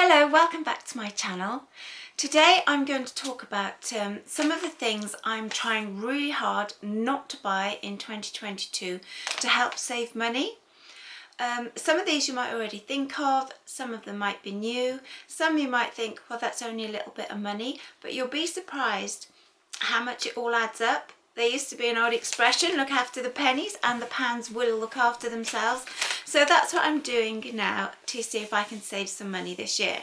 Hello, welcome back to my channel. Today I'm going to talk about some of the things I'm trying really hard not to buy in 2022 to help save money. Some of these you might already think of, some of them might be new, some you might think, well, that's only a little bit of money, but you'll be surprised how much it all adds up. There used to be an old expression, look after the pennies and the pounds will look after themselves. So that's what I'm doing now to see if I can save some money this year.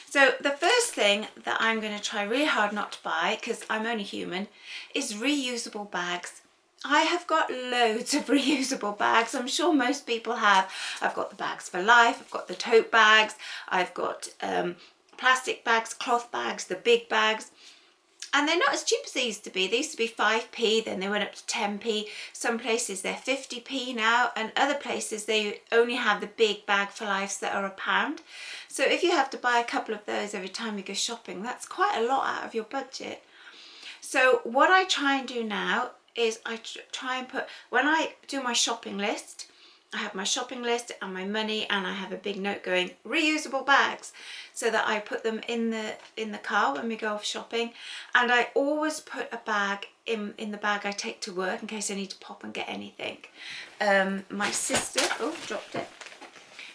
So the first thing that I'm going to try really hard not to buy, because I'm only human, is reusable bags. I have got loads of reusable bags. I'm sure most people have. I've got the bags for life, I've got the tote bags, I've got plastic bags, cloth bags, the big bags. And they're not as cheap as they used to be. They used to be 5p, then they went up to 10p. Some places they're 50p now, and other places they only have the big bag for lives that are £1. So if you have to buy a couple of those every time you go shopping, that's quite a lot out of your budget. So what I try and do now is I try and put, when I do my shopping list, I have my shopping list and my money, and I have a big note going reusable bags, so that I put them in the car when we go off shopping. And I always put a bag in the bag I take to work in case I need to pop and get anything. My sister, oh, dropped it,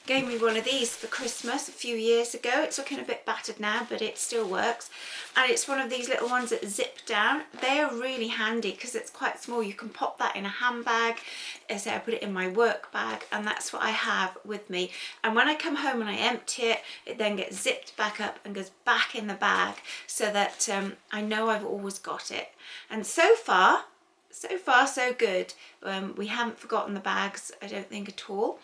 gave me one of these for Christmas a few years ago. It's looking a bit battered now, but it still works. And it's one of these little ones that zip down. They are really handy because it's quite small. You can pop that in a handbag. So I put it in my work bag, and that's what I have with me. And when I come home and I empty it, it then gets zipped back up and goes back in the bag, so that I know I've always got it. And so far so good. We haven't forgotten the bags, I don't think, at all.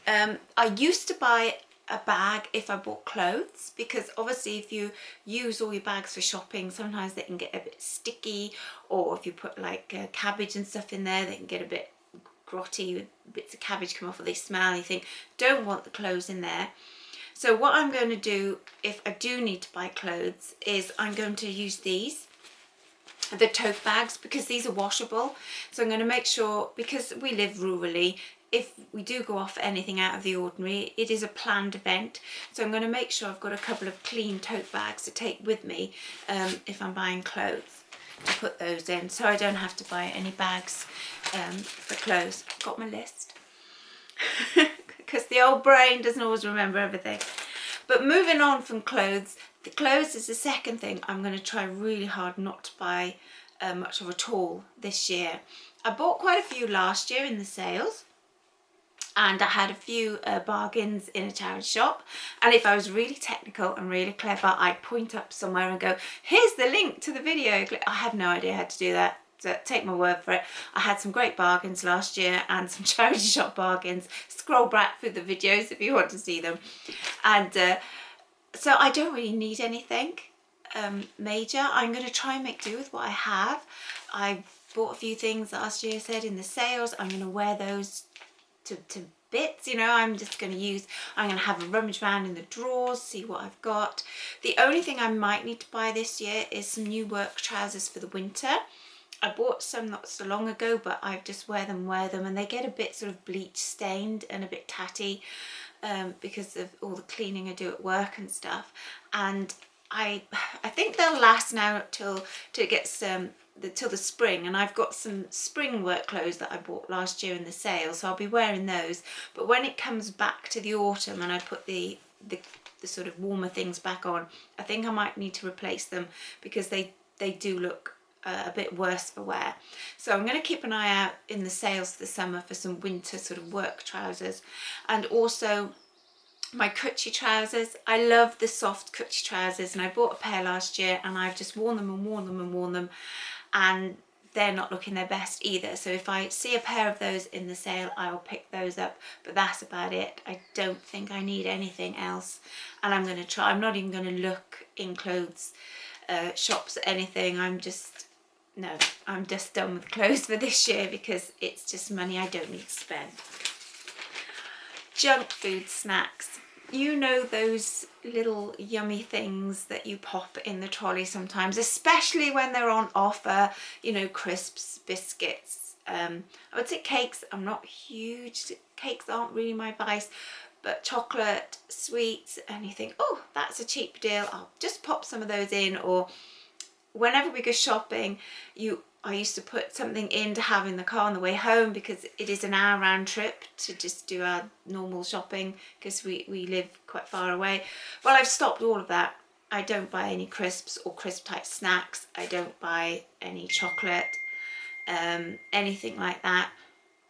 I used to buy a bag if I bought clothes, because obviously if you use all your bags for shopping, sometimes they can get a bit sticky, or if you put like cabbage and stuff in there, they can get a bit grotty, bits of cabbage come off, or they smell, and you think, don't want the clothes in there. So what I'm going to do if I do need to buy clothes is I'm going to use these, the tote bags, because these are washable. So I'm going to make sure, because we live rurally, if we do go off anything out of the ordinary, it is a planned event. So I'm going to make sure I've got a couple of clean tote bags to take with me if I'm buying clothes, to put those in, so I don't have to buy any bags for clothes. I've got my list because the old brain doesn't always remember everything. But moving on from clothes, the clothes is the second thing I'm going to try really hard not to buy much of at all this year. I bought quite a few last year in the sales, and I had a few bargains in a charity shop, and if I was really technical and really clever, I'd point up somewhere and go, here's the link to the video. I have no idea how to do that, so take my word for it. I had some great bargains last year and some charity shop bargains. Scroll back through the videos if you want to see them. And so I don't really need anything major. I'm going to try and make do with what I have. I bought a few things last year, said, in the sales. I'm going to wear those to bits, you know. I'm going to have a rummage around in the drawers, see what I've got. The only thing I might need to buy this year is some new work trousers for the winter. I bought some not so long ago, but I just wear them, and they get a bit sort of bleach stained and a bit tatty because of all the cleaning I do at work and stuff. And I think they'll last now till it gets till the spring, and I've got some spring work clothes that I bought last year in the sale, so I'll be wearing those. But when it comes back to the autumn and I put the sort of warmer things back on, I think I might need to replace them, because they do look a bit worse for wear. So I'm going to keep an eye out in the sales this summer for some winter sort of work trousers, and also my Coochie trousers. I love the soft Coochie trousers, and I bought a pair last year, and I've just worn them and worn them and worn them, and they're not looking their best either. So if I see a pair of those in the sale, I will pick those up, but that's about it. I don't think I need anything else, and I'm not even going to look in clothes shops at anything. I'm just done with clothes for this year, because it's just money I don't need to spend. Junk food snacks. You know, those little yummy things that you pop in the trolley sometimes, especially when they're on offer, you know, crisps, biscuits. I would say cakes. I'm not huge. Cakes aren't really my vice, but chocolate, sweets, and you think, oh, that's a cheap deal, I'll just pop some of those in. Or whenever we go shopping, I used to put something in to have in the car on the way home, because it is an hour round trip to just do our normal shopping, because we live quite far away. Well, I've stopped all of that. I don't buy any crisps or crisp type snacks. I don't buy any chocolate, anything like that.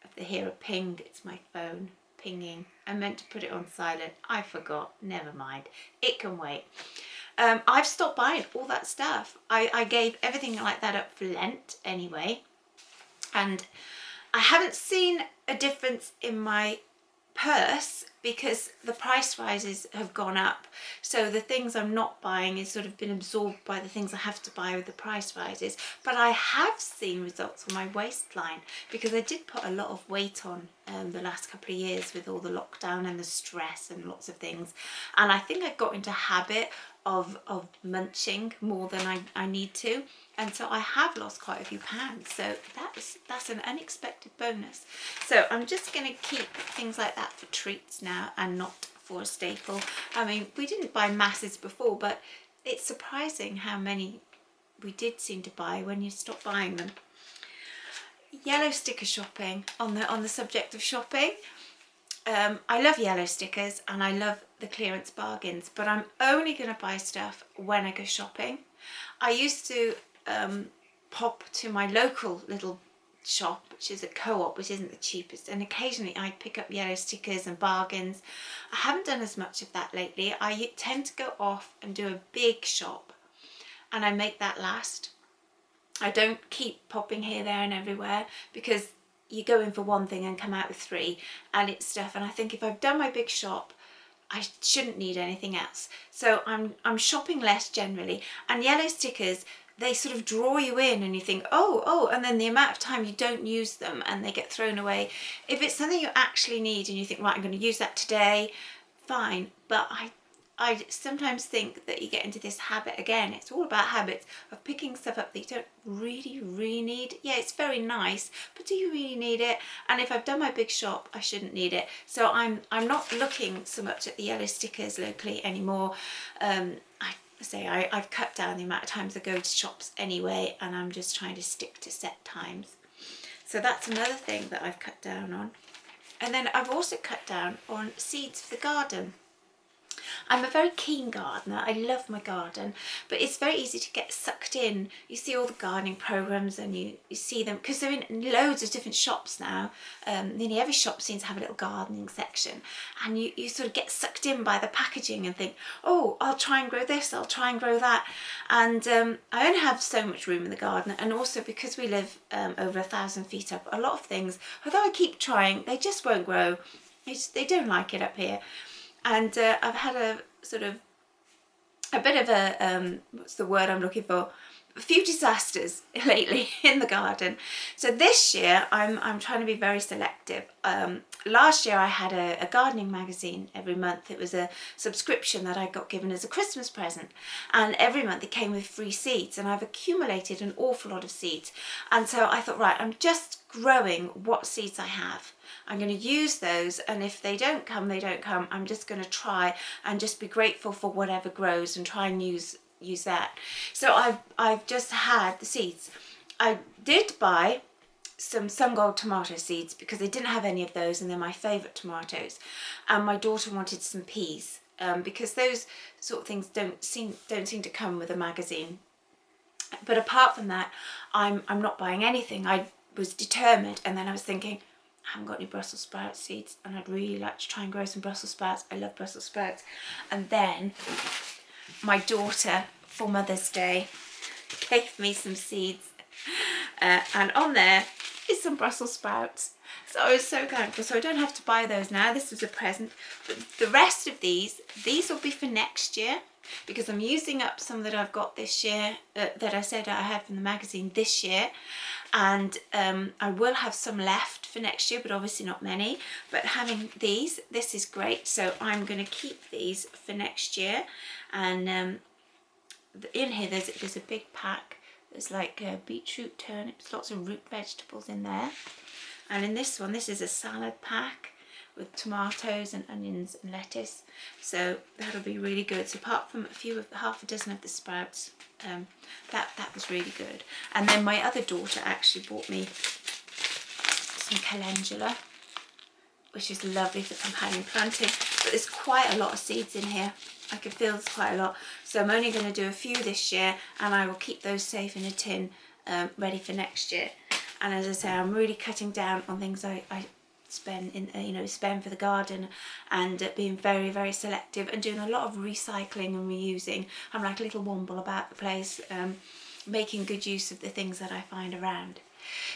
If they hear a ping, it's my phone pinging. I meant to put it on silent. I forgot. Never mind. It can wait. I've stopped buying all that stuff. I gave everything like that up for Lent anyway. And I haven't seen a difference in my purse, because the price rises have gone up. So the things I'm not buying is sort of been absorbed by the things I have to buy with the price rises. But I have seen results on my waistline, because I did put a lot of weight on the last couple of years with all the lockdown and the stress and lots of things. And I think I got into habit of munching more than I need to. And so I have lost quite a few pounds. So that's an unexpected bonus. So I'm just going to keep things like that for treats now, and not for a staple. I mean, we didn't buy masses before, but it's surprising how many we did seem to buy when you stop buying them. Yellow sticker shopping, on the subject of shopping. I love yellow stickers and I love the clearance bargains, but I'm only going to buy stuff when I go shopping. I used to pop to my local little shop, which is a co-op, which isn't the cheapest, and occasionally I pick up yellow stickers and bargains. I haven't done as much of that lately. I tend to go off and do a big shop, and I make that last. I don't keep popping here, there and everywhere, because you go in for one thing and come out with three, and it's stuff, and I think if I've done my big shop, I shouldn't need anything else. So I'm shopping less generally, and yellow stickers, they sort of draw you in, and you think, oh, and then the amount of time you don't use them and they get thrown away. If it's something you actually need and you think, right, I'm going to use that today, fine. But I sometimes think that you get into this habit again. It's all about habits of picking stuff up that you don't really need. Yeah, it's very nice, but do you really need it? And if I've done my big shop, I shouldn't need it. So I'm not looking so much at the yellow stickers locally anymore. I've cut down the amount of times I go to shops anyway, and I'm just trying to stick to set times. So that's another thing that I've cut down on. And then I've also cut down on seeds for the garden. I'm a very keen gardener. I love my garden, but it's very easy to get sucked in. You see all the gardening programs, and you see them because they're in loads of different shops now. Nearly every shop seems to have a little gardening section, and you sort of get sucked in by the packaging and think, oh, I'll try and grow this, I'll try and grow that. And I only have so much room in the garden, and also because we live over 1,000 feet up, a lot of things, although I keep trying, they just won't grow. They don't like it up here. And I've had a bit of a, what's the word I'm looking for? A few disasters lately in the garden. So this year I'm trying to be very selective. Last year I had a gardening magazine every month. It was a subscription that I got given as a Christmas present, and every month it came with free seeds, and I've accumulated an awful lot of seeds. And so I thought, right, I'm just growing what seeds I have. I'm going to use those, and if they don't come, they don't come. I'm just going to try and just be grateful for whatever grows and try and use that. So I've just had the seeds. I did buy some Gold tomato seeds because they didn't have any of those, and they're my favourite tomatoes. And my daughter wanted some peas because those sort of things don't seem to come with a magazine. But apart from that, I'm not buying anything. I was determined, and then I was thinking, I haven't got any Brussels sprout seeds, and I'd really like to try and grow some Brussels sprouts. I love Brussels sprouts. And then my daughter, for Mother's Day, gave me some seeds, and on there is some Brussels sprouts. So I was so thankful. So I don't have to buy those now. This was a present. But the rest of these will be for next year, because I'm using up some that I've got this year, that I said I had from the magazine this year. And I will have some left for next year, but obviously not many. But having this is great. So I'm going to keep these for next year. And in here there's a big pack. There's like beetroot, turnips, lots of root vegetables in there. And in this one, this is a salad pack. with tomatoes and onions and lettuce. So that'll be really good. So apart from half a dozen of the sprouts, that was really good. And then my other daughter actually bought me some calendula, which is lovely for companion planting. But there's quite a lot of seeds in here. I can feel there's quite a lot. So I'm only going to do a few this year, and I will keep those safe in a tin, ready for next year. And as I say, I'm really cutting down on things I spend for the garden, and being very, very selective and doing a lot of recycling and reusing. I'm like a little womble about the place, making good use of the things that I find around.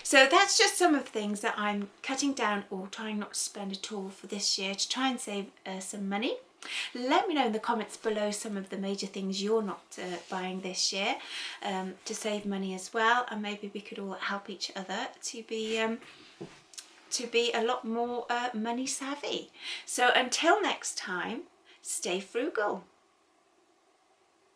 So that's just some of the things that I'm cutting down or trying not to spend at all for this year to try and save some money. Let me know in the comments below some of the major things you're not buying this year, to save money as well, and maybe we could all help each other to be a lot more money savvy. So until next time, stay frugal.